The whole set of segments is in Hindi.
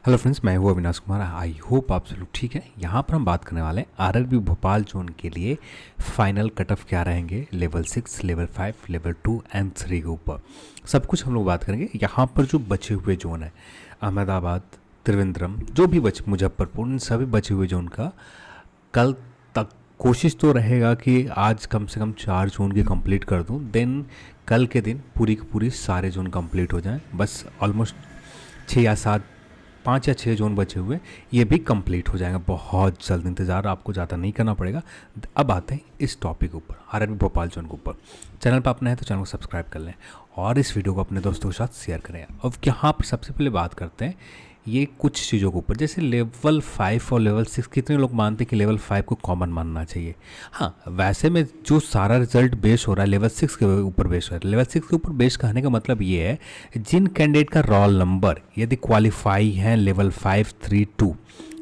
हेलो फ्रेंड्स, मैं हूँ अविनाश कुमार। आई होप आप सब लोग ठीक है। यहाँ पर हम बात करने वाले हैं आरआरबी भोपाल जोन के लिए फाइनल कट ऑफ क्या रहेंगे, लेवल 6, लेवल 5, लेवल 2 एंड 3 के ऊपर सब कुछ हम लोग बात करेंगे। यहाँ पर जो बचे हुए जोन है, अहमदाबाद, त्रिवेंद्रम, जो भी बचे, मुजफ्फरपुर, इन सभी बचे हुए जोन का कल तक कोशिश तो रहेगा कि आज कम से कम 4 जोन की कंप्लीट कर दूँ। देन कल के दिन पूरी की पूरी सारे जोन कंप्लीट हो जाएं। बस ऑलमोस्ट 6 या 7, 5 या 6 जोन बचे हुए, ये भी कंप्लीट हो जाएगा बहुत जल्द। इंतज़ार आपको ज़्यादा नहीं करना पड़ेगा। अब आते हैं इस टॉपिक ऊपर, आरआरबी भोपाल जोन के ऊपर। चैनल पर अपना है तो चैनल को सब्सक्राइब कर लें और इस वीडियो को अपने दोस्तों के साथ शेयर करें। अब यहाँ पर सबसे पहले बात करते हैं ये कुछ चीज़ों के ऊपर, जैसे लेवल 5 और लेवल 6। कितने लोग मानते हैं कि लेवल 5 को कॉमन मानना चाहिए। हाँ, वैसे में जो सारा रिजल्ट बेस हो रहा है लेवल 6 के ऊपर बेस हो रहा है। लेवल 6 के ऊपर बेस कहने का मतलब ये है, जिन कैंडिडेट का रोल नंबर यदि क्वालिफाई है लेवल 532,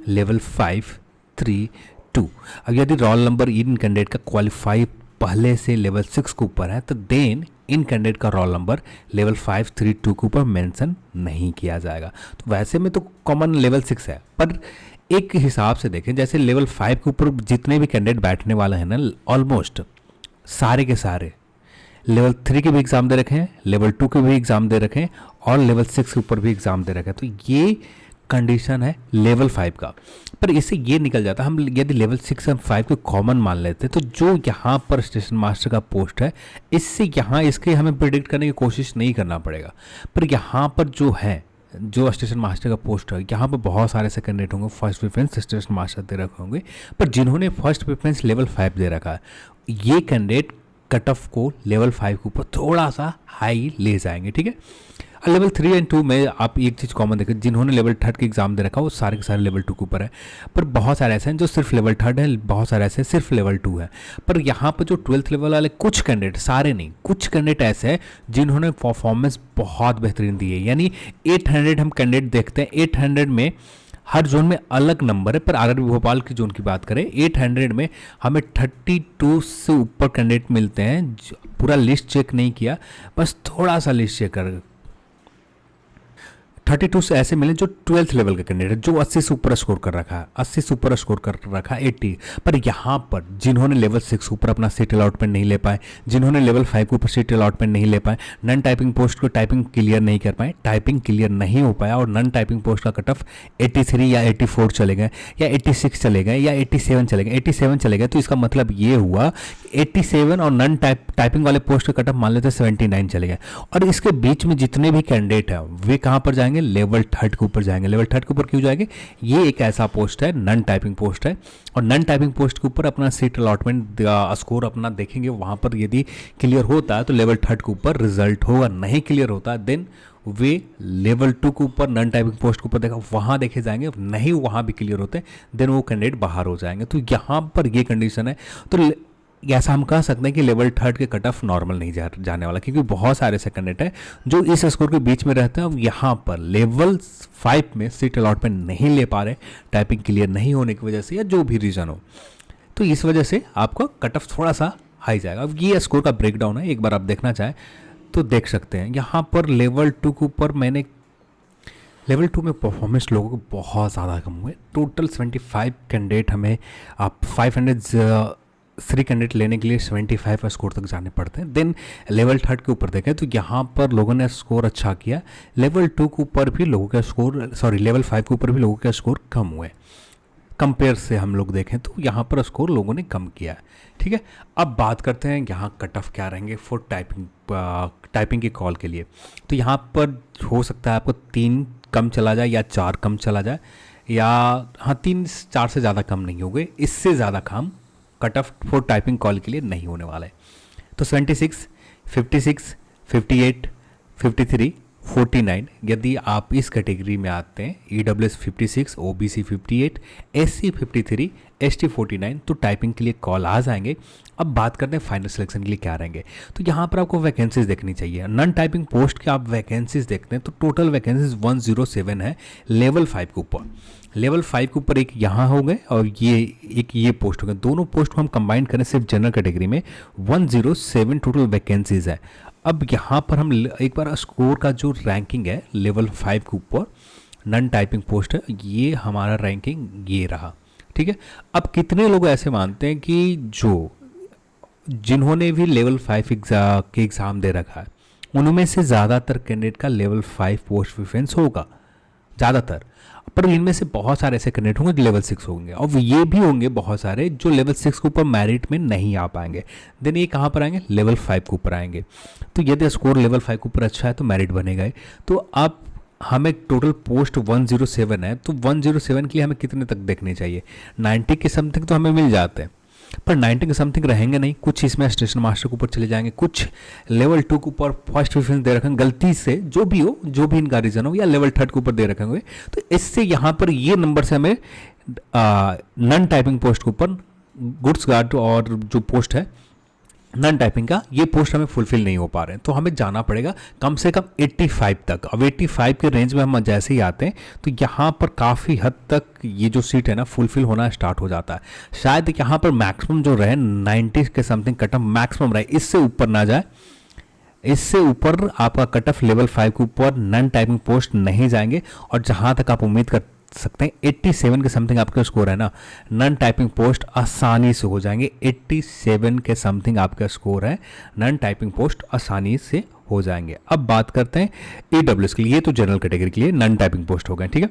लेवल 532, अब यदि रोल नंबर इन कैंडिडेट का क्वालिफाई पहले से लेवल 6 के ऊपर है तो देन इन कैंडिडेट का रोल नंबर लेवल 532 के ऊपर मेंशन नहीं किया जाएगा। तो वैसे में तो कॉमन लेवल 6 है, पर एक हिसाब से देखें, जैसे लेवल 5 के ऊपर जितने भी कैंडिडेट बैठने वाले हैं ना, ऑलमोस्ट सारे के सारे लेवल 3 के भी एग्ज़ाम दे रखे हैं, लेवल 2 के भी एग्ज़ाम दे रखे हैं और लेवल 6 के ऊपर भी एग्ज़ाम दे रखे हैं। तो ये कंडीशन है लेवल 5 का। पर इससे ये निकल जाता है, हम यदि लेवल 6 और 5 को कॉमन मान लेते हैं तो जो यहाँ पर स्टेशन मास्टर का पोस्ट है, इससे यहाँ इसके हमें प्रिडिक्ट करने की कोशिश नहीं करना पड़ेगा। पर यहाँ पर जो है, जो स्टेशन मास्टर का पोस्ट है, यहाँ पर बहुत सारे ऐसे कैंडिडेट होंगे फर्स्ट प्रेफरेंस स्टेशन मास्टर दे रखे होंगे, पर जिन्होंने फर्स्ट प्रेफरेंस लेवल 5 दे रखा है, ये कैंडिडेट कट ऑफ को लेवल 5 के ऊपर थोड़ा सा हाई ले जाएंगे। ठीक है, लेवल 3 एंड 2 में आप एक चीज़ कॉमन देखें, जिन्होंने लेवल 3 का एग्जाम दे रखा है वो सारे के सारे लेवल 2 के ऊपर है। पर बहुत सारे ऐसे हैं जो सिर्फ लेवल 3 है, बहुत सारे ऐसे सिर्फ लेवल 2 है। पर यहाँ पर जो 12th लेवल वाले कुछ कैंडिडेट, सारे नहीं, कुछ कैंडिडेट ऐसे हैं जिन्होंने परफॉर्मेंस बहुत बेहतरीन दी है। यानी 800 हम कैंडिडेट देखते हैं, 800 में हर जोन में अलग नंबर है। पर आरआरबी भोपाल की जोन की बात करें, 800 में हमें 32 से ऊपर कैंडिडेट मिलते हैं। पूरा लिस्ट चेक नहीं किया, बस थोड़ा सा लिस्ट चेक कर, 32 से ऐसे मिले जो 12th लेवल के कैंडिडेट, जो 80 से ऊपर स्कोर कर रखा है, 80 से ऊपर स्कोर कर रखा है 80। पर यहाँ पर जिन्होंने लेवल 6 ऊपर अपना सीट अलॉटमेंट नहीं ले पाए, जिन्होंने लेवल 5 के ऊपर सीट अलॉटमेंट नहीं ले पाए, नन टाइपिंग पोस्ट को टाइपिंग क्लियर नहीं कर पाए, टाइपिंग क्लियर नहीं हो पाया और नन टाइपिंग पोस्ट का कट ऑफ 83 या 84 चले गए या 86 चले गए या 87 चले गए, 87 चले गए, तो इसका मतलब ये हुआ 87 और नन टाइपिंग वाले पोस्ट का कट ऑफ मान लेते 79 चले गए। और इसके बीच में जितने भी कैंडिडेट हैं वे कहाँ पर जाएंगे, लेवल 3 के ऊपर जाएंगे। लेवल 3 के ऊपर क्यों जाएंगे, ये एक ऐसा पोस्ट है, नन टाइपिंग पोस्ट है, और नन टाइपिंग पोस्ट के ऊपर अपना सीट अलॉटमेंट स्कोर अपना देखेंगे। वहाँ पर यदि क्लियर होता है तो लेवल 3 के ऊपर रिजल्ट होगा, नहीं क्लियर होता है देन वे लेवल 2 के ऊपर नन टाइपिंग पोस्ट के ऊपर देखा, वहाँ देखे जाएंगे, नहीं वहाँ भी क्लियर होते देन वो कैंडिडेट बाहर हो जाएंगे। तो यहाँ पर ये कंडीशन है। तो ऐसा हम कह सकते हैं कि लेवल 3 के कट ऑफ नॉर्मल नहीं जाने वाला, क्योंकि बहुत सारे ऐसे कैंडिडेट हैं जो इस स्कोर के बीच में रहते हैं। अब यहाँ पर लेवल 5 में सीट अलॉटमेंट नहीं ले पा रहे, टाइपिंग क्लियर नहीं होने की वजह से या जो भी रीज़न हो, तो इस वजह से आपका कट ऑफ थोड़ा सा हाई जाएगा। अब ये स्कोर का ब्रेकडाउन है, एक बार आप देखना चाहें तो देख सकते हैं। यहाँ पर लेवल 2 के ऊपर मैंने लेवल 2 में परफॉर्मेंस लोगों को बहुत ज़्यादा कम हुए। टोटल 75 कैंडिडेट, हमें आप 503 कैंडिडेट लेने के लिए 75 स्कोर तक जाने पड़ते हैं। देन लेवल 3 के ऊपर देखें तो यहाँ पर लोगों ने स्कोर अच्छा किया। लेवल 2 के ऊपर भी लोगों का स्कोर, लेवल 5 के ऊपर भी लोगों का स्कोर कम हुए। कंपेयर से हम लोग देखें तो यहाँ पर स्कोर लोगों ने कम किया है। ठीक है, अब बात करते हैं यहाँ कट ऑफ क्या रहेंगे फॉर टाइपिंग की कॉल के लिए। तो यहाँ पर हो सकता है आपको 3 कम चला जाए या 4 कम चला जाए, या हाँ 3-4 से ज़्यादा कम नहीं होंगे, इससे ज़्यादा कम cut off for typing call के लिए नहीं होने वाला है। तो 76, 56, 58, 53, 49 यदि आप इस कैटेगरी में आते हैं, EWS 56, OBC 58, SC 53, ST 49, तो टाइपिंग के लिए कॉल आ जाएंगे। अब बात करते हैं फाइनल सिलेक्शन के लिए क्या रहेंगे। तो यहाँ पर आपको वैकेंसीज देखनी चाहिए। नन टाइपिंग पोस्ट के आप वैकेंसीज देखते हैं तो टोटल वैकेंसीज 107 है लेवल 5 के ऊपर। लेवल 5 के ऊपर एक यहाँ हो गए और ये पोस्ट हो गए। दोनों पोस्ट को हम कंबाइन करें सिर्फ जनरल कैटेगरी में 107 टोटल वैकेंसीज है। अब यहाँ पर हम एक बार स्कोर का जो रैंकिंग है लेवल 5 के ऊपर नॉन टाइपिंग पोस्ट है, ये हमारा रैंकिंग ये रहा। ठीक है, अब कितने लोग ऐसे मानते हैं कि जिन्होंने भी लेवल 5 के एग्ज़ाम दे रखा है उनमें से ज़्यादातर कैंडिडेट का लेवल 5 पोस्ट प्रेफरेंस होगा ज़्यादातर, पर इनमें से बहुत सारे ऐसे कैंडिडेट होंगे जो लेवल 6 होंगे, और ये भी होंगे बहुत सारे जो लेवल 6 के ऊपर मेरिट में नहीं आ पाएंगे। देन ये कहाँ पर आएंगे, लेवल 5 के ऊपर आएंगे। तो यदि स्कोर लेवल 5 के ऊपर अच्छा है तो मेरिट बनेगा ही। तो अब हमें टोटल पोस्ट 107 है, तो 107 के लिए हमें कितने तक देखने चाहिए, 90 के समथिंग तो हमें मिल जाते हैं, पर 90 के समथिंग रहेंगे नहीं, कुछ इसमें स्टेशन मास्टर के ऊपर चले जाएंगे, कुछ लेवल 2 के ऊपर फर्स्ट प्रेफरेंस दे रखेंगे गलती से, जो भी हो, जो भी इनका रीजन हो, या लेवल 3 के ऊपर दे रखेंगे। तो इससे यहाँ पर ये नंबर से हमें नॉन टाइपिंग पोस्ट के ऊपर गुड्स गार्ड और जो पोस्ट है नॉन टाइपिंग का, ये पोस्ट हमें फुलफिल नहीं हो पा रहे हैं, तो हमें जाना पड़ेगा कम से कम 85 तक। अब 85 के रेंज में हम जैसे ही आते हैं तो यहाँ पर काफ़ी हद तक ये जो सीट है ना फुलफिल होना स्टार्ट हो जाता है। शायद यहाँ पर मैक्सिमम जो रहे 90 के समथिंग कट ऑफ मैक्सिमम रहे, इससे ऊपर ना जाए, इससे ऊपर आपका कट ऑफ लेवल 5 के ऊपर नॉन टाइपिंग पोस्ट नहीं जाएंगे। और जहाँ तक आप उम्मीद कर सकते हैं 87 के समथिंग आपका स्कोर है ना, नॉन टाइपिंग पोस्ट आसानी से हो जाएंगे। 87 के समथिंग आपका स्कोर है, नॉन टाइपिंग पोस्ट आसानी से हो जाएंगे। अब बात करते हैं ईडब्ल्यूएस के लिए, ये तो जनरल कैटेगरी के लिए नॉन टाइपिंग पोस्ट हो गए। ठीक है,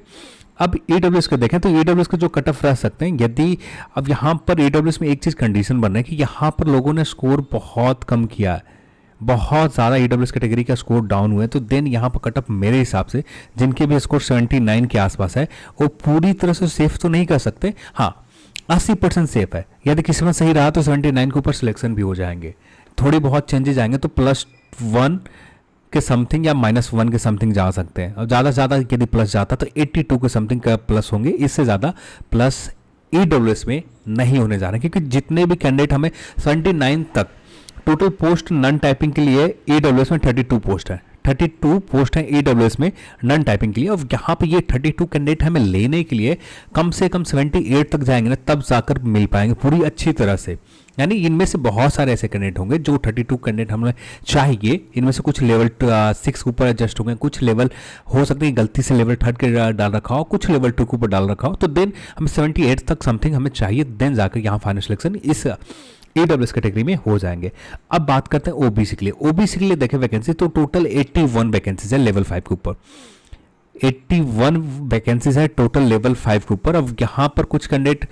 अब ईडब्ल्यूएस को देखें तो ईडब्ल्यूएस के जो कट ऑफ रह सकते हैं, यदि अब यहाँ पर ईडब्ल्यूएस में एक चीज़ कंडीशन बन रहा है कि यहाँ पर लोगों ने स्कोर बहुत कम किया है, बहुत ज़्यादा ईडब्ल्यूएस कैटेगरी का स्कोर डाउन हुआ है, तो देन यहाँ पर कट ऑफ मेरे हिसाब से जिनके भी स्कोर 79 के आसपास है वो पूरी तरह से सेफ तो नहीं कर सकते, हाँ 80% सेफ है। यदि किसी में सही रहा तो 79 के ऊपर सिलेक्शन भी हो जाएंगे, थोड़ी बहुत चेंजेस आएंगे तो +1 के समथिंग या -1 के समथिंग जा सकते हैं। और ज़्यादा से ज़्यादा यदि प्लस जाता तो 82 के समथिंग का प्लस होंगे, इससे ज़्यादा प्लस ईडब्ल्यूएस में नहीं होने जा रहे, क्योंकि जितने भी कैंडिडेट हमें 79 तक टोटल पोस्ट नॉन टाइपिंग के लिए ईडब्ल्यूएस में 32 पोस्ट है, 32 पोस्ट है ईडब्ल्यूएस में नॉन टाइपिंग के लिए। और यहाँ पे ये 32 कैंडिडेट हमें लेने के लिए कम से कम 78 तक जाएंगे ना, तब जाकर मिल पाएंगे पूरी अच्छी तरह से। यानी इनमें से बहुत सारे ऐसे कैंडिडेट होंगे जो 32 कैंडिडेट हमें चाहिए, इनमें से कुछ लेवल 6 के ऊपर एडजस्ट होंगे, कुछ लेवल हो सकते हैं गलती से लेवल 3 के डाल रखा हो, कुछ लेवल 2 के ऊपर डाल रखा हो, तो देन हमें 78 तक समथिंग हमें चाहिए, देन जाकर यहाँ फाइनल सिलेक्शन इस ईडब्ल्यूएस कैटेगरी में हो जाएंगे। अब बात करते हैं ओबीसी के लिए। ओबीसी के लिए देखें वैकेंसी तो टोटल 81 वैकेंसीज है लेवल 5 के ऊपर, 81 वैकेंसीज है टोटल लेवल 5 के ऊपर। अब यहाँ पर कुछ कैंडिडेट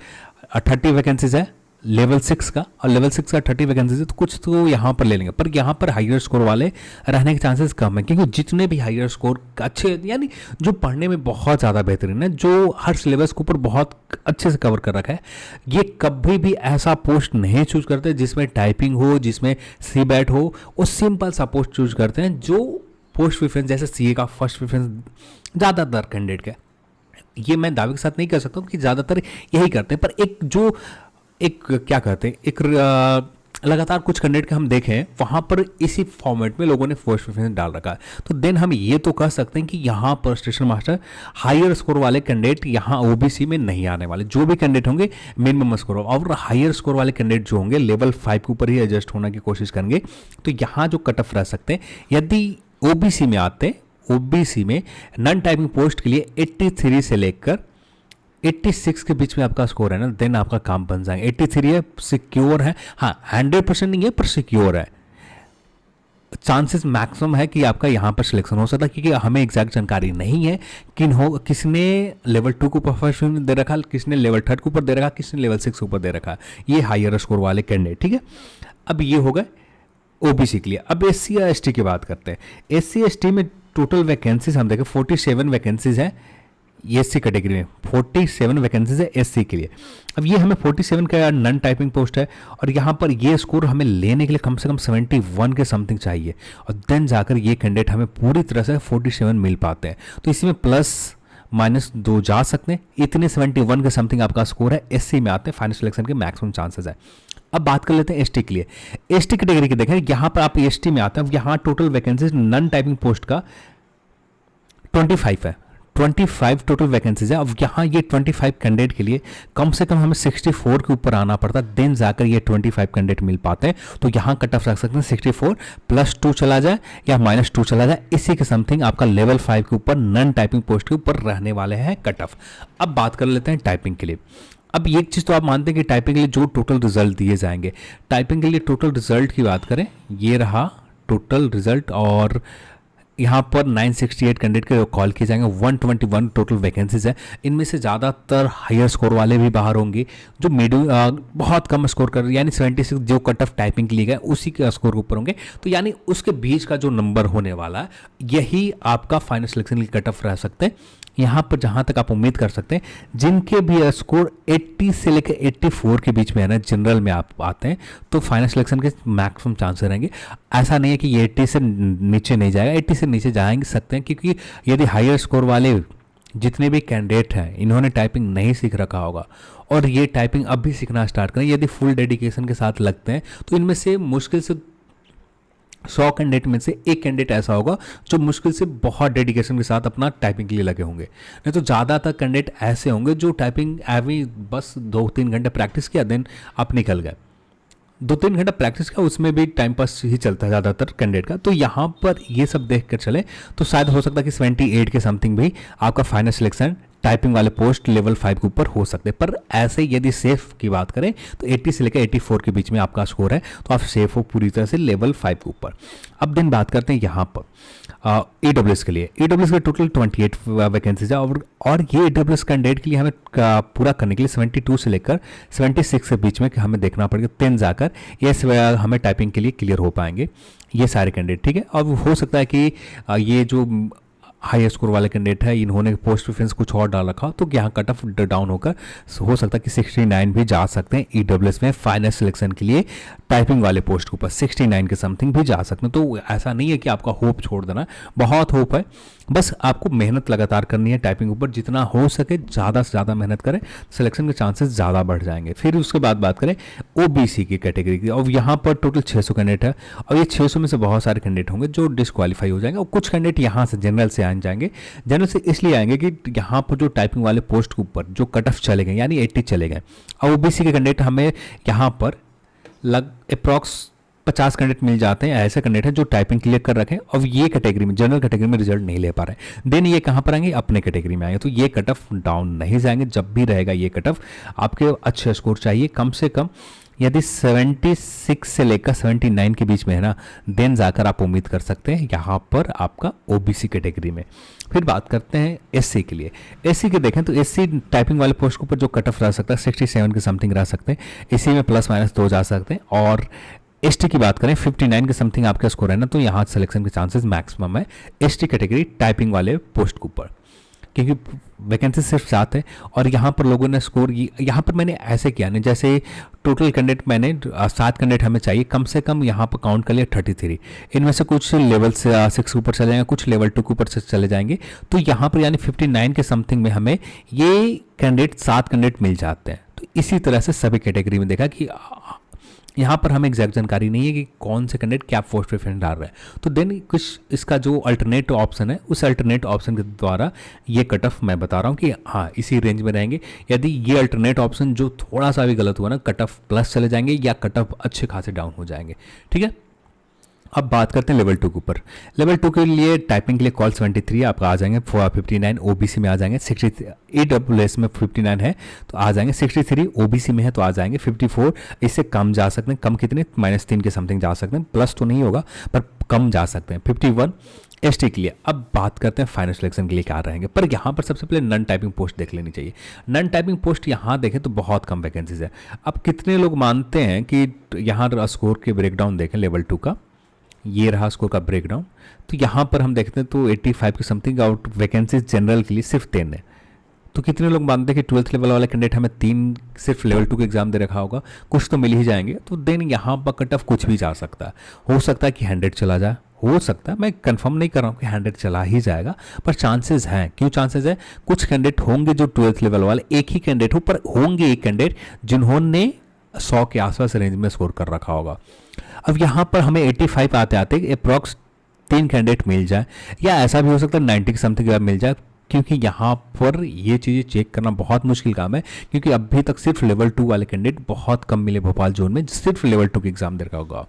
30 वैकेंसीज है लेवल 6 का, और लेवल 6 का 30 वैकेंसीज है, तो कुछ तो यहाँ पर ले लेंगे, पर यहाँ पर हायर स्कोर वाले रहने के चांसेस कम है, क्योंकि जितने भी हायर स्कोर अच्छे, यानी जो पढ़ने में बहुत ज़्यादा बेहतरीन है, जो हर सिलेबस के ऊपर बहुत अच्छे से कवर कर रखा है, ये कभी भी ऐसा पोस्ट नहीं चूज करते जिसमें टाइपिंग हो, जिसमें सीबैट हो, वो सिंपल सा पोस्ट चूज करते हैं जो पोस्ट प्रेफरेंस जैसे सीए का फर्स्ट प्रेफरेंस ज़्यादातर कैंडिडेट का। ये मैं दावे के साथ नहीं कर सकता हूँ कि ज़्यादातर यही करते हैं, पर एक क्या कहते हैं, एक लगातार कुछ कैंडिडेट के हम देखें वहाँ पर इसी फॉर्मेट में लोगों ने फर्स्ट प्रेफरेंस डाल रखा है, तो देन हम ये तो कह सकते हैं कि यहाँ पर स्टेशन मास्टर हायर स्कोर वाले कैंडिडेट यहाँ ओबीसी में नहीं आने वाले। जो भी कैंडिडेट होंगे मिनिमम स्कोर और हायर स्कोर वाले कैंडिडेट जो होंगे लेवल 5 के ऊपर ही एडजस्ट होने की कोशिश करेंगे, तो यहाँ जो कट ऑफ रह सकते हैं यदि ओबीसी में आते हैं, ओबीसी में नॉन टाइपिंग पोस्ट के लिए 83 से लेकर 86 के बीच में आपका स्कोर है ना, देन आपका काम बन जाएगा। 83 है, सिक्योर है, हाँ 100% नहीं है पर सिक्योर है, चांसेस मैक्सिमम है कि आपका यहाँ पर सिलेक्शन हो सकता है, क्योंकि हमें एग्जैक्ट जानकारी नहीं है किसने लेवल 2 के ऊपर फर्स्ट दे रखा, किसने लेवल 3 के ऊपर दे रखा, किसने लेवल 6 के ऊपर दे रखा, ये हायर स्कोर वाले कैंडिडेट। ठीक है, अब ये हो गए ओबीसी के लिए। अब एससी या एसटी की बात करते हैं। एससी एसटी में टोटल वैकेंसीज हम देखें 47 वैकेंसीज है एससी कैटेगरी में, 47 वैकेंसीज है एससी के लिए। अब ये हमें 47 का नॉन टाइपिंग पोस्ट है, और यहाँ पर ये स्कोर हमें लेने के लिए कम से कम 71 के समथिंग चाहिए, और देन जाकर ये कैंडिडेट हमें पूरी तरह से 47 मिल पाते हैं। तो इसी में ±2 जा सकते हैं, इतने 71 के समथिंग आपका स्कोर है, एससी में आते हैं, फाइनल सिलेक्शन के मैक्सिमम चांसेस है। अब बात कर लेते हैं एसटी के लिए। एसटी कैटेगरी की देखें, यहाँ पर आप एसटी में आते हैं, यहाँ total vacancies non typing post का 25 है, 25 टोटल वैकेंसीज है। अब यहाँ ये 25 कैंडिडेट के लिए कम से कम हमें 64 के ऊपर आना पड़ता है, देन जाकर ये 25 कैंडिडेट मिल पाते हैं। तो यहाँ कट ऑफ रख सकते हैं 64 +2 चला जाए या -2 चला जाए, इसी के समथिंग आपका लेवल 5 के ऊपर नॉन टाइपिंग पोस्ट के ऊपर रहने वाले हैं कट ऑफ। अब बात कर लेते हैं टाइपिंग के लिए। अब एक चीज़ तो आप मानते हैं कि टाइपिंग के लिए जो टोटल रिजल्ट दिए जाएंगे, टाइपिंग के लिए टोटल रिजल्ट की बात करें, ये रहा टोटल रिजल्ट, और यहाँ पर 968 कैंडिडेट के कॉल किए जाएंगे, 121 टोटल वैकेंसीज है। इनमें से ज़्यादातर हायर स्कोर वाले भी बाहर होंगे, जो बहुत कम स्कोर कर, यानी 76 जो कट ऑफ टाइपिंग के लिए गए उसी के स्कोर के ऊपर होंगे। तो यानी उसके बीच का जो नंबर होने वाला है, यही आपका फाइनल सिलेक्शन के कट ऑफ रह सकते हैं। यहाँ पर जहाँ तक आप उम्मीद कर सकते हैं, जिनके भी स्कोर 80 से लेकर 84 के बीच में है ना, जनरल में आप आते हैं, तो फाइनल सिलेक्शन के मैक्सिमम चांसेस रहेंगे। ऐसा नहीं है कि ये 80 से नीचे नहीं जाएगा, 80 से नीचे जाएंगे सकते हैं, क्योंकि यदि हायर स्कोर वाले जितने भी कैंडिडेट हैं, इन्होंने टाइपिंग नहीं सीख रखा होगा और ये टाइपिंग अब भी सीखना स्टार्ट करें, यदि फुल डेडिकेशन के साथ लगते हैं, तो इनमें से मुश्किल से 100 कैंडिडेट में से एक कैंडिडेट ऐसा होगा जो मुश्किल से बहुत डेडिकेशन के साथ अपना टाइपिंग के लिए लगे होंगे। नहीं तो ज़्यादातर कैंडिडेट ऐसे होंगे जो टाइपिंग एवरी बस 2-3 घंटे प्रैक्टिस किया, देन आप निकल गए। 2-3 घंटा प्रैक्टिस का, उसमें भी टाइम पास ही चलता है ज़्यादातर कैंडिडेट का। तो यहाँ पर ये सब देख कर चले तो शायद हो सकता है कि 78 के समथिंग भी आपका फाइनल सिलेक्शन टाइपिंग वाले पोस्ट लेवल 5 के ऊपर हो सकते हैं। पर ऐसे यदि सेफ की बात करें तो 80 से लेकर 84 के बीच में आपका स्कोर है, तो आप सेफ हो पूरी तरह से लेवल 5 के ऊपर। अब दिन बात करते हैं यहाँ पर AWS के लिए। AWS के टोटल 28 वैकेंसीज है, और ये AWS कैंडिडेट के लिए हमें पूरा करने के लिए 72 से लेकर 76 के बीच में हमें देखना पड़ेगा, 10 जाकर ये हमें टाइपिंग के लिए क्लियर हो पाएंगे ये सारे कैंडिडेट, ठीक है। अब हो सकता है कि ये जो हाई स्कोर वाले कैंडिडेट है, इन्होंने पोस्ट प्रेफरेंस कुछ और डाल रखा, तो यहाँ कट ऑफ डाउन होकर हो सकता है कि 69 भी जा सकते हैं AWS में फाइनल सिलेक्शन के लिए टाइपिंग वाले पोस्ट के ऊपर 69 के समथिंग भी जा सकते हैं। तो ऐसा नहीं है कि आपका होप छोड़ देना, बहुत होप है, बस आपको मेहनत लगातार करनी है टाइपिंग ऊपर, जितना हो सके ज़्यादा से ज़्यादा मेहनत करें, सिलेक्शन के चांसेस ज़्यादा बढ़ जाएंगे। फिर उसके बाद बात करें OBC की कैटेगरी की, और यहाँ पर टोटल 600 कैंडिडेट है, और ये 600 में से बहुत सारे कैंडिडेट होंगे जो डिस्क्वालीफाई हो जाएंगे, और कुछ कैंडिडेट यहाँ से जनरल से जाएंगे। जनरल से इसलिए आएंगे कि यहाँ पर जो टाइपिंग वाले पोस्ट के ऊपर जो कट ऑफ चले गए, यानी 80 चले गए, और OBC के कैंडिडेट हमें यहाँ पर अप्रॉक्स 50 कैंडिडेट मिल जाते हैं, ऐसे कैंडिडेट हैं जो टाइपिंग क्लियर कर रखे, और ये कैटेगरी में जनरल कैटेगरी में रिजल्ट नहीं ले पा रहे हैं। देन ये कहाँ पर आएंगे, अपने कैटेगरी में आएंगे, तो ये कट ऑफ डाउन नहीं जाएंगे। जब भी रहेगा ये कट ऑफ, आपके अच्छे स्कोर चाहिए, कम से कम यदि 76 से लेकर 79 के बीच में है ना, देन जाकर आप उम्मीद कर सकते हैं यहाँ पर आपका OBC कैटेगरी में। फिर बात करते हैं SC के लिए। SC के देखें तो SC टाइपिंग वाले पोस्ट के ऊपर जो कट ऑफ रह सकता है 67 के समथिंग रह सकते हैं, इसी में ±2 जा सकते हैं। और ST की बात करें 59 के समथिंग आपका स्कोर है ना, तो यहाँ सिलेक्शन के चांसेस मैक्सिमम है ST कैटेगरी टाइपिंग वाले पोस्ट के ऊपर, क्योंकि वैकेंसी सिर्फ 7 है। और यहाँ पर लोगों ने स्कोर, यहाँ पर मैंने ऐसे किया नहीं, जैसे टोटल कैंडिडेट मैंने 7 कैंडिडेट हमें चाहिए, कम से कम यहाँ पर काउंट कर लिया 33। इनमें से कुछ लेवल 6 के ऊपर चले जाएंगे, कुछ लेवल 2 के ऊपर से चले जाएंगे, तो यहाँ पर यानी 59 के समथिंग में हमें ये कैंडिडेट 7 कैंडिडेट मिल जाते हैं। तो इसी तरह से सभी कैटेगरी में देखा कि यहाँ पर हमें एग्जैक्ट जानकारी नहीं है कि कौन से कैंडिडेट क्या पोस्ट प्रेफरेंस डाल रहे हैं, तो देन कुछ इसका जो अल्टरनेट ऑप्शन है, उस अल्टरनेट ऑप्शन के द्वारा ये कट ऑफ मैं बता रहा हूँ कि हाँ इसी रेंज में रहेंगे। यदि ये अल्टरनेट ऑप्शन जो थोड़ा सा भी गलत हुआ ना, कट ऑफ प्लस चले जाएंगे या कट ऑफ अच्छे खासे डाउन हो जाएंगे, ठीक है। अब बात करते हैं लेवल 2 के ऊपर। लेवल 2 के लिए टाइपिंग के लिए कॉल 73 आपका आ जाएंगे, 59 OBC में आ जाएंगे, 63 AWS में 59 है तो आ जाएंगे, 63 OBC में है तो आ जाएंगे, 54 इससे कम जा सकते हैं, कम कितने -3 के समथिंग जा सकते हैं, प्लस तो नहीं होगा पर कम जा सकते हैं, 51 ST के लिए। अब बात करते हैं फाइनल सिलेक्शन के लिए क्या रहेंगे, पर यहाँ पर सबसे पहले नॉन टाइपिंग पोस्ट देख लेनी चाहिए। नॉन टाइपिंग पोस्ट यहाँ देखें तो बहुत कम वैकेंसीज है। अब कितने लोग मानते हैं कि यहाँ स्कोर के ब्रेकडाउन देखें लेवल 2 का, ये रहा स्कोर का ब्रेकडाउन, तो यहाँ पर हम देखते हैं तो 85 की समथिंग आउट वैकेंसीज जनरल के लिए सिर्फ 10 है। तो कितने लोग मानते हैं कि 12th लेवल वाले कैंडिडेट हमें 3 सिर्फ लेवल 2 के एग्जाम दे रखा होगा, कुछ तो मिल ही जाएंगे, तो देन यहाँ पर कट ऑफ कुछ भी जा सकता है। हो सकता है कि 100 चला जाए, हो सकता है, मैं कंफर्म नहीं कर रहा हूँ कि 100 चला ही जाएगा, पर चांसेस हैं। क्यों चांसेस है, कुछ कैंडिडेट होंगे जो 12th लेवल वाले, एक ही कैंडिडेट हो, पर होंगे एक कैंडिडेट जिन्होंने 100 के आसपास रेंज में स्कोर कर रखा होगा। अब यहाँ पर हमें 85 आते आते अप्रॉक्स 3 कैंडिडेट मिल जाए, या ऐसा भी हो सकता है 90 के समथिंग मिल जाए, क्योंकि यहाँ पर ये चीज़ें चेक करना बहुत मुश्किल काम है, क्योंकि अभी तक सिर्फ लेवल 2 वाले कैंडिडेट बहुत कम मिले भोपाल जोन में, सिर्फ लेवल 2 के एग्जाम दे रखा होगा।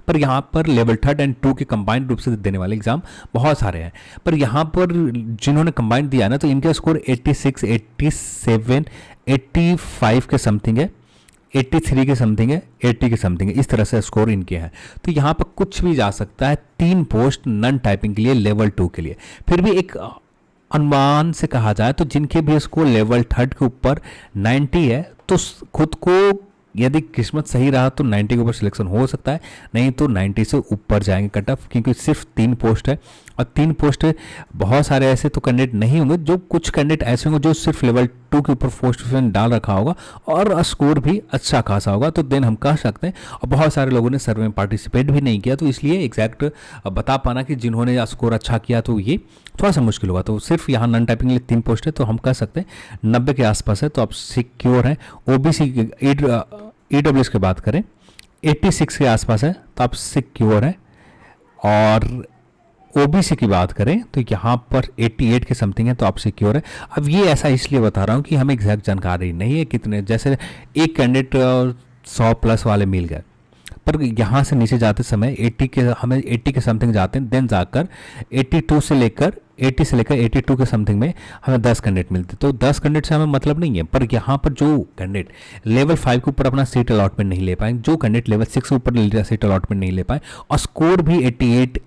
पर यहाँ पर लेवल 3 एंड 2 के कंबाइंड रूप से देने वाले एग्जाम बहुत सारे हैं। पर यहाँ पर जिन्होंने कंबाइंड दिया ना, तो इनका स्कोर 86, 87, 85 के समथिंग है, 83 के समथिंग है, 80 के समथिंग है, इस तरह से स्कोर इनके हैं। तो यहाँ पर कुछ भी जा सकता है। 3 पोस्ट नन टाइपिंग के लिए लेवल 2 के लिए। फिर भी एक अनुमान से कहा जाए तो जिनके भी स्कोर लेवल 3 के ऊपर 90 है, तो खुद को यदि किस्मत सही रहा तो 90 के ऊपर सिलेक्शन हो सकता है, नहीं तो 90 से ऊपर जाएंगे कट ऑफ, क्योंकि सिर्फ 3 पोस्ट है। और 3 पोस्ट बहुत सारे ऐसे तो कैंडिडेट नहीं होंगे, जो कुछ कैंडिडेट ऐसे होंगे जो सिर्फ लेवल 2 के ऊपर पोस्ट डाल रखा होगा और स्कोर भी अच्छा खासा होगा, तो देन हम कह सकते हैं। और बहुत सारे लोगों ने सर्वे में पार्टिसिपेट भी नहीं किया, तो इसलिए एग्जैक्ट बता पाना कि जिन्होंने स्कोर अच्छा किया तो ये थोड़ा सा मुश्किल होगा। तो सिर्फ यहाँ नॉन टाइपिंग के लिए 3 पोस्ट है, तो हम कह सकते हैं 90 के आसपास है, तो आप सिक्योर हैं। ओबीसी ईडब्ल्यूएस की बात करें 86 के आसपास है, तो आप सिक्योर हैं। और ओबीसी की बात करें तो यहाँ पर 88 के समथिंग है, तो आप सिक्योर है। अब ये ऐसा इसलिए बता रहा हूँ कि हमें एग्जैक्ट जानकारी नहीं है कितने, जैसे एक कैंडिडेट 100 प्लस वाले मिल गए, पर यहाँ से नीचे जाते समय 80 के समथिंग जाते हैं, देन जाकर 80 से लेकर 82 के समथिंग में हमें 10 कैंडिडेट मिलते, तो 10 कैंडिडेट से हमें मतलब नहीं है। पर यहाँ पर जो कैंडिडेट लेवल 5 के ऊपर अपना सीट अलॉटमेंट नहीं ले पाए, जो कैंडिडेट लेवल 6 के ऊपर सीट अलॉटमेंट नहीं ले पाए और स्कोर भी 88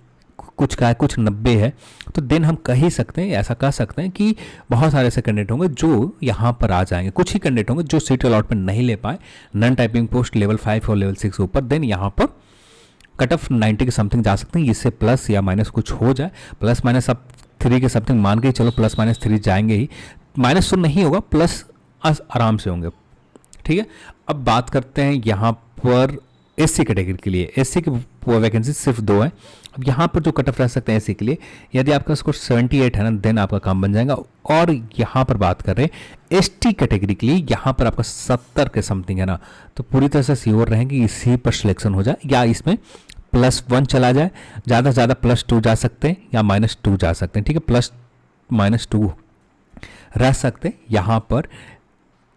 कुछ का है, कुछ 90 है, तो देन हम कह ही सकते हैं, ऐसा कह सकते हैं कि बहुत सारे ऐसे कैंडिडेट होंगे जो यहाँ पर आ जाएंगे। कुछ ही कैंडिडेट होंगे जो सीट अलॉटमेंट नहीं ले पाए, नॉन टाइपिंग पोस्ट लेवल 5 और लेवल 6 के ऊपर, देन यहाँ पर कट ऑफ 90 के समथिंग जा सकते हैं। इससे प्लस या माइनस कुछ हो जाए, प्लस माइनस आप 3 के समथिंग मान के चलो, प्लस माइनस 3 जाएंगे ही, माइनस तो नहीं होगा, प्लस आराम से होंगे। ठीक है, अब बात करते हैं यहाँ पर एससी कैटेगरी के लिए। एससी की वैकेंसी सिर्फ 2 है। अब यहाँ पर जो कट ऑफ रह सकते हैं एससी के लिए, यदि आपका स्कोर 78 है ना, देन आपका काम बन जाएगा। और यहाँ पर बात कर रहे हैं एसटी कैटेगरी के लिए, यहाँ पर आपका 70 के समथिंग है ना, तो पूरी तरह से श्योर रहेंगे इसी पर सिलेक्शन हो जाए, या इसमें +1 चला जाए, ज़्यादा से ज़्यादा +2 जा सकते हैं या -2 जा सकते हैं। ठीक है, +-2 रह सकते हैं यहाँ पर।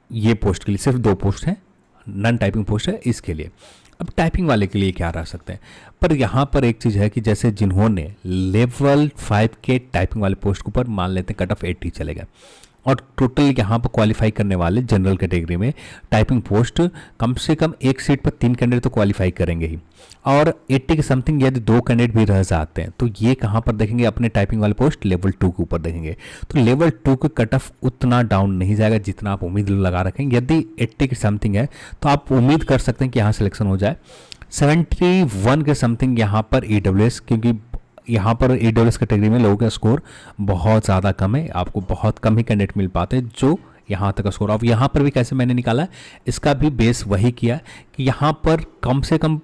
ये पोस्ट के लिए सिर्फ 2 पोस्ट हैं, नॉन टाइपिंग पोस्ट है इसके लिए। अब टाइपिंग वाले के लिए क्या रह सकते हैं, पर यहाँ पर एक चीज़ है कि जैसे जिन्होंने लेवल 5 के टाइपिंग वाले पोस्ट के ऊपर मान लेते हैं कट ऑफ 80 चलेगा, और टोटल यहाँ पर क्वालिफाई करने वाले जनरल कैटेगरी में टाइपिंग पोस्ट कम से कम एक सीट पर 3 कैंडिडेट तो क्वालिफाई करेंगे ही, और 80 के समथिंग यदि 2 कैंडिडेट भी रह जाते हैं, तो ये कहाँ पर देखेंगे, अपने टाइपिंग वाले पोस्ट लेवल 2 के ऊपर देखेंगे। तो लेवल 2 के कट ऑफ उतना डाउन नहीं जाएगा जितना आप उम्मीद लगा रखेंगे। यदि 80 के समथिंग है तो आप उम्मीद कर सकते हैं कि यहाँ सिलेक्शन हो जाए। 71 के समथिंग यहाँ पर ईडब्ल्यूएस, क्योंकि यहाँ पर ईडब्ल्यूएस कैटेगरी में लोगों का स्कोर बहुत ज़्यादा कम है, आपको बहुत कम ही कैंडिडेट मिल पाते हैं जो यहाँ तक का स्कोर। अब यहाँ पर भी कैसे मैंने निकाला, इसका भी बेस वही किया कि यहाँ पर कम से कम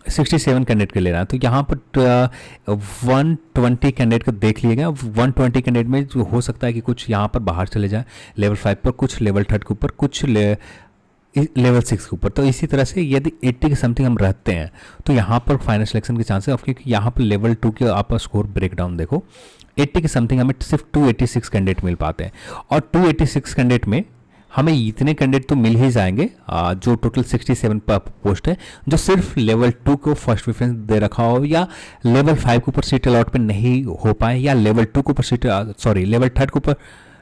67 कैंडिडेट के ले रहा है, तो यहाँ पर 120 कैंडिडेट को देख लिएगा। 120 कैंडिडेट में जो हो सकता है कि कुछ यहाँ पर बाहर चले जाए लेवल 5 पर, कुछ लेवल 3 के ऊपर, कुछ लेवल 6 के ऊपर। तो इसी तरह से यदि 80 के समथिंग हम रहते हैं तो यहाँ पर फाइनल सिलेक्शन के चांसेस, क्योंकि यहाँ पर लेवल 2 के आप स्कोर ब्रेकडाउन देखो, 80 के समथिंग हमें सिर्फ 286 कैंडिडेट मिल पाते हैं, और 286 कैंडिडेट में हमें इतने कैंडिडेट तो मिल ही जाएंगे जो टोटल 67 पर पोस्ट है, जो सिर्फ लेवल 2 को फर्स्ट प्रेफरेंस दे रखा हो, या लेवल 5 के ऊपर सीट अलॉटमेंट नहीं हो पाए, या लेवल 2 के ऊपर लेवल 3 के ऊपर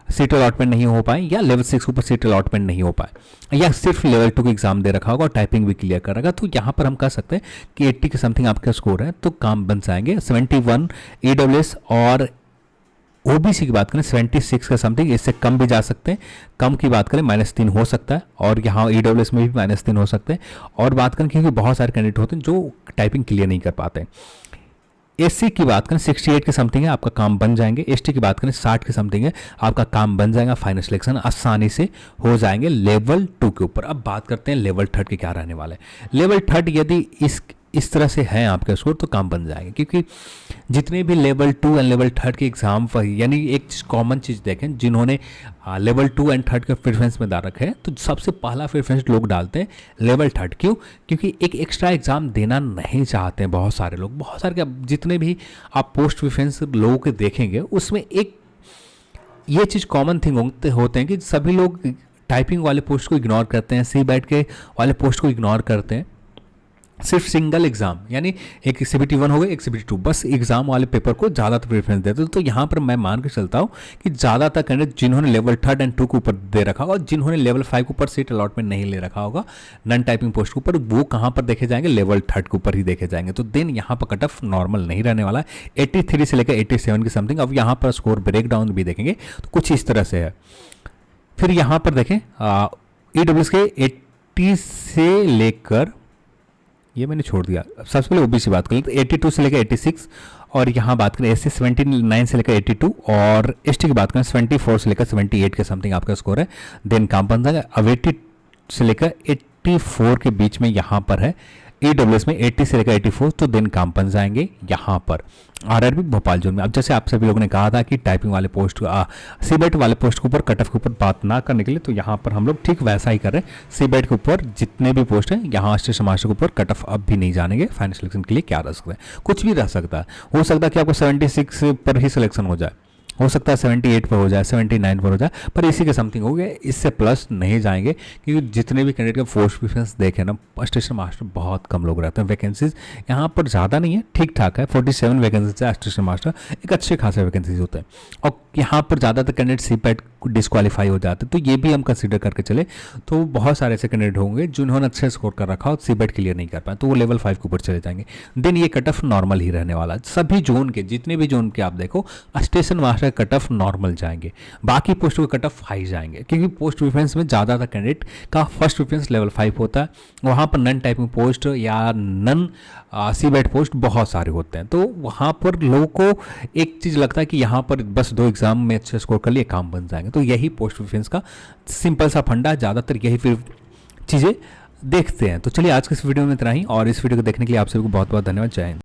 सीट अलॉटमेंट नहीं हो पाए, या लेवल 6 के ऊपर सीट अलॉटमेंट नहीं हो पाए, या सिर्फ लेवल 2 का एग्जाम दे रखा होगा और टाइपिंग भी क्लियर कर रखा। तो यहाँ पर हम कह सकते हैं कि 80 के समथिंग आपका स्कोर है तो काम बन जाएंगे। 71 ईडब्ल्यूएस और ओबीसी की बात करें 76 का समथिंग, इससे कम भी जा सकते हैं। कम की बात करें -3 हो सकता है, और यहाँ ईडब्ल्यूएस में भी -3 हो सकते हैं। और बात करें क्योंकि बहुत सारे कैंडिडेट होते हैं जो टाइपिंग क्लियर नहीं कर पाते। एससी की बात करें 68 के समथिंग है, आपका काम बन जाएंगे। एसटी की बात करें 60 के समथिंग है, आपका काम बन जाएगा। फाइनल सिलेक्शन आसानी से हो जाएंगे लेवल 2 के ऊपर। अब बात करते हैं लेवल 3 के क्या रहने वाले। लेवल 3 यदि इस तरह से है आपका स्कोर तो काम बन जाएंगे, क्योंकि जितने भी लेवल 2 एंड लेवल 3 के एग्जाम, यानी एक कॉमन चीज़ देखें, जिन्होंने लेवल 2 एंड 3 का प्रेफरेंस में डाल रखे हैं, तो सबसे पहला प्रेफरेंस लोग डालते हैं लेवल 3। क्यों? क्योंकि एक एक्स्ट्रा एग्जाम देना नहीं चाहते हैं बहुत सारे लोग। बहुत सारे जितने भी आप पोस्ट प्रेफरेंस लोगों के देखेंगे उसमें एक ये चीज़ कॉमन थिंग होते हैं कि सभी लोग टाइपिंग वाले पोस्ट को इग्नोर करते हैं, सी बैट के वाले पोस्ट को इग्नोर करते हैं। सिर्फ सिंगल एग्जाम यानी एक CBT 1 हो गया, एक CBT 2, बस एग्जाम वाले पेपर को ज़्यादातर प्रेफरेंस देते हैं। तो यहाँ पर मैं मान के चलता हूँ कि ज़्यादातर कैंडिडेट जिन्होंने लेवल 3 और 2 के ऊपर दे रखा होगा और जिन्होंने लेवल 5 के ऊपर सीट अलॉटमेंट नहीं ले रखा होगा नॉन टाइपिंग पोस्ट के ऊपर, वो कहाँ पर देखे जाएंगे, लेवल 3 के ऊपर ही देखे जाएंगे। तो देन यहाँ पर कट ऑफ नॉर्मल नहीं रहने वाला है, 83 से लेकर 87 की समथिंग। अब यहाँ पर स्कोर ब्रेक डाउन भी देखेंगे तो कुछ इस तरह से है। फिर यहाँ पर देखें EWS के 80 से लेकर, ये मैंने छोड़ दिया, सबसे पहले OBC बात करें तो 82 से लेकर 86, और यहाँ बात करें SC 79 से लेकर 82, और ST की बात करें 74 से लेकर 78 के समथिंग आपका स्कोर है। देन काम बन जाएगा। अब 80 से लेकर 84 के बीच में यहाँ पर है EWS में 80 से लेकर 84, तो दिन काम बन जाएंगे यहाँ पर RRB भोपाल जोन में। अब जैसे आप सभी लोगों ने कहा था कि टाइपिंग वाले पोस्ट CBET वाले पोस्ट के ऊपर कट ऑफ के ऊपर बात ना करने के लिए, तो यहाँ पर हम लोग ठीक वैसा ही कर रहे हैं। CBET के ऊपर जितने भी पोस्ट हैं यहाँ स्टेशन मास्टर के ऊपर कट ऑफ अब भी नहीं जानेंगे। फाइनल सिलेक्शन के लिए क्या रह सकता है, कुछ भी रह सकता है। हो सकता है कि आपको 76 पर ही सिलेक्शन हो जाए, हो सकता है 78 पर हो जाए, 79 पर हो जाए, पर इसी के समथिंग हो गया, इससे प्लस नहीं जाएंगे। क्योंकि जितने भी कैंडिडेट का पोस्ट प्रेफरेंस देखें ना, स्टेशन मास्टर बहुत कम लोग रहते हैं। वैकेंसीज यहाँ पर ज़्यादा नहीं है, ठीक ठाक है, 47 वैकेंसीज है। स्टेशन मास्टर एक अच्छे खासे वैकेंसीज होते हैं, और यहाँ पर ज़्यादातर कैंडिडेट CPET डिस्क्वालीफाई हो जाते हैं। तो ये भी हम कंसिडर करके चले तो बहुत सारे ऐसे कैंडिडेट होंगे जिन्होंने अच्छे स्कोर कर रखा और CPET क्लियर नहीं कर पाए, तो वो लेवल 5 के ऊपर चले जाएंगे। देन ये कट ऑफ नॉर्मल ही रहने वाला है। सभी जोन के, जितने भी जोन के आप देखो, station master cut off normal जाएंगे, बाकी पोस्टों के कट ऑफ हाई जाएंगे। क्योंकि पोस्ट प्रेफरेंस में ज़्यादातर कैंडिडेट का फर्स्ट प्रेफरेंस लेवल 5 होता है, वहाँ पर नन टाइपिंग पोस्ट या नन CBET पोस्ट बहुत सारे होते हैं। तो वहाँ पर लोगों को एक चीज़ लगता है कि यहाँ पर बस 2 एग्जाम में अच्छे स्कोर कर लिए काम बन जाएंगे। तो यही पोस्ट प्रेफरेंस का सिंपल सा फंडा है, ज़्यादातर यही फिर चीज़ें देखते हैं। तो चलिए आज के इस वीडियो में इतना ही, और इस वीडियो को देखने के लिए आप सभी को बहुत बहुत धन्यवाद। जय हिंद।